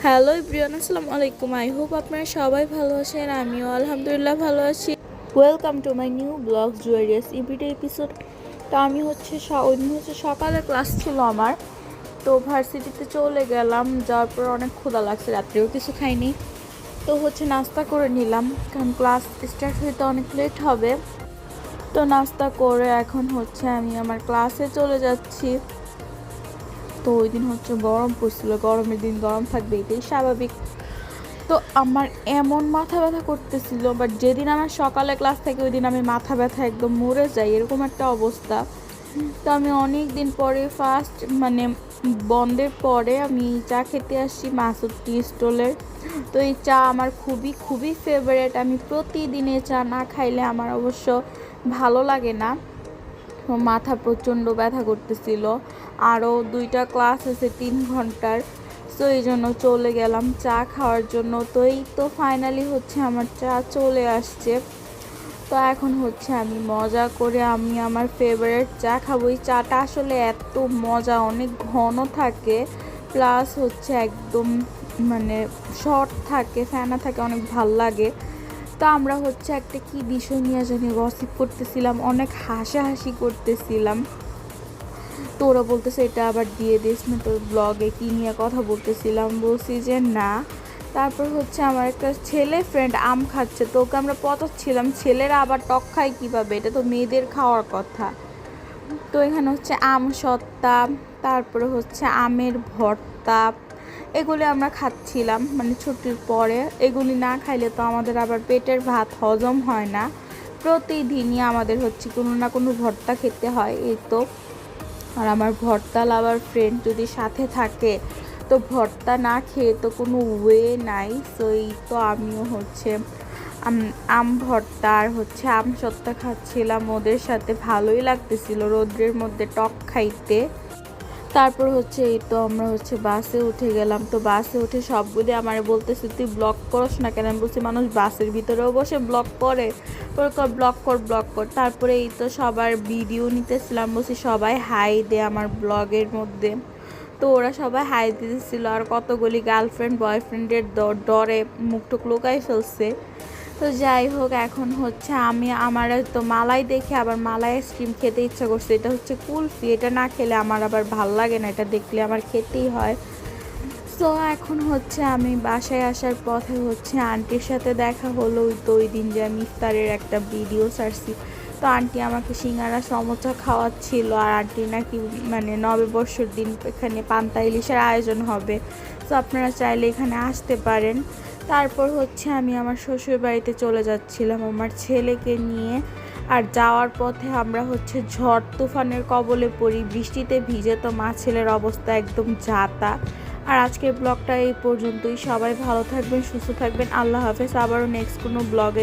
Hello everyone, আসসালামু আলাইকুম। I hope আপনারা সবাই ভালো আছেন। আমিও আলহামদুলিল্লাহ ভালো আছি। Welcome to my new blog জুয়েরিয়াস এভরিডে এপিসোড। তো আমি হচ্ছে ওই দিন হচ্ছে সকালে ক্লাস ছিল আমার, তো ভার্সিটিতে চলে গেলাম। যাওয়ার পর অনেক ক্ষুধা লাগছে, রাত্রেও কিছু খাইনি। তো হচ্ছে নাস্তা করে নিলাম, কারণ ক্লাস স্টার্ট হইতে অনেক লেট হবে। তো নাস্তা করে এখন হচ্ছে আমি আমার ক্লাসে চলে যাচ্ছি। তো ওই দিন হচ্ছে গরম পড়ছিল, গরমের দিন গরম থাকবে, এটাই স্বাভাবিক। তো আমার এমন মাথা ব্যথা করতেছিল, বাট যেদিন আমার সকালে ক্লাস থাকে ওই দিন আমি মাথা ব্যথা একদম মরে যাই, এরকম একটা অবস্থা। তো আমি অনেক দিন পরে ফার্স্ট বন্ধের পরে আমি চা খেতে আসছি মাসুদ টি স্টলের। তো এই চা আমার খুবই খুবই ফেভারেট। আমি প্রতিদিনে চা না খাইলে আমার অবশ্য ভালো লাগে না। মাথা প্রচণ্ড ব্যথা করতেছিল, আরও 2টা ক্লাস আছে 3 ঘন্টার। সো এই জন্য চলে গেলাম চা খাওয়ার জন্য। তো এই তো ফাইনালি হচ্ছে আমার চা চলে আসছে। তো এখন হচ্ছে আমি মজা করে আমি আমার ফেভারিট চা খাবো। এই চাটা আসলে এত মজা, অনেক ঘন থাকে, প্লাস হচ্ছে একদম শর্ট থাকে, ফেনা থাকে, অনেক ভাল লাগে। তো আমরা হচ্ছে একটা কি বিষয় নিয়ে জানি গসিপ করতেছিলাম, অনেক হাসাহাসি করতেছিলাম। তো ওরা বলতেছে এটা আবার দিয়ে দিস না তোর ব্লগে, কী নিয়ে কথা বলতেছিলাম, বলছি যে না। তারপর হচ্ছে আমার একটা ছেলে ফ্রেন্ড আম খাচ্ছে, তো ওকে আমরা পচাচ্ছিলাম, ছেলেরা আবার টক খায় কীভাবে, এটা তো মেয়েদের খাওয়ার কথা। তো এখানে হচ্ছে আম সত্তা, তারপরে হচ্ছে আমের ভর্তা, এগুলি আমরা খাচ্ছিলাম ছুটির পরে। এগুলি না খাইলে তো আমাদের আবার পেটের ভাত হজম হয় না। প্রতিদিনই আমাদের হচ্ছে কোনো না কোনো ভর্তা খেতে হয়। এই তো, আর আমার ভর্তা লাভার ফ্রেন্ড যদি সাথে থাকে তো ভর্তা না খেয়ে তো কোনো ওয়ে নাই। সো এই তো আমিও হচ্ছে আম ভর্তা আর হচ্ছে আম সত্তা খাচ্ছিলাম ওদের সাথে, ভালোই লাগতেছিল রোদ্রের মধ্যে টক খাইতে। তারপর হচ্ছে এই তো আমরা হচ্ছে বাসে উঠে গেলাম। তো বাসে উঠে সবগুলি আমার বলতেছে তুই ব্লগ করস না কেন? আমি বলছি মানুষ বাসের ভিতরেও বসে ব্লগ করে, ব্লগ কর। তারপরে এই তো সবার ভিডিও নিতেছিলাম, বলছি সবাই হাই দে আমার ব্লগের মধ্যে। তো ওরা সবাই হাই দিতেছিল, আর কতগুলি গার্লফ্রেন্ড বয়ফ্রেন্ডের ডরে মুখটুক লুকাই ফেলছে। তো যাই হোক, এখন হচ্ছে আমার তো মালাই দেখে আবার মালাই আইসক্রিম খেতে ইচ্ছা করছে। এটা হচ্ছে কুলফি, এটা না খেলে আমার আবার ভাল লাগে না, এটা দেখলে আমার খেতেই হয়। সো এখন হচ্ছে আমি বাসায় আসার পথে হচ্ছে আন্টির সাথে দেখা হলো। ওই দিন যে আমি ইফতারের একটা ভিডিও ছাড়ছি, তো আন্টি আমাকে সিঙ্গারা সমোসা খাওয়াচ্ছিল। আর আন্টি নাকি নববর্ষের দিন এখানে পান্তা ইলিশের আয়োজন হবে, তো আপনারা চাইলে এখানে আসতে পারেন। তারপর হচ্ছে আমি আমার শ্বশুর বাড়িতে চলে যাচ্ছিলাম আমার ছেলেকে নিয়ে। আর যাওয়ার পথে আমরা হচ্ছে ঝড় তুফানের কবলে পড়ি, বৃষ্টিতে ভিজে তো মা ছেলের অবস্থা একদম যাতা। আর আজকের ব্লগটা এই পর্যন্তই। সবাই ভালো থাকবেন, সুস্থ থাকবেন, আল্লাহ হাফেজ। আবারও নেক্সট কোনো ব্লগে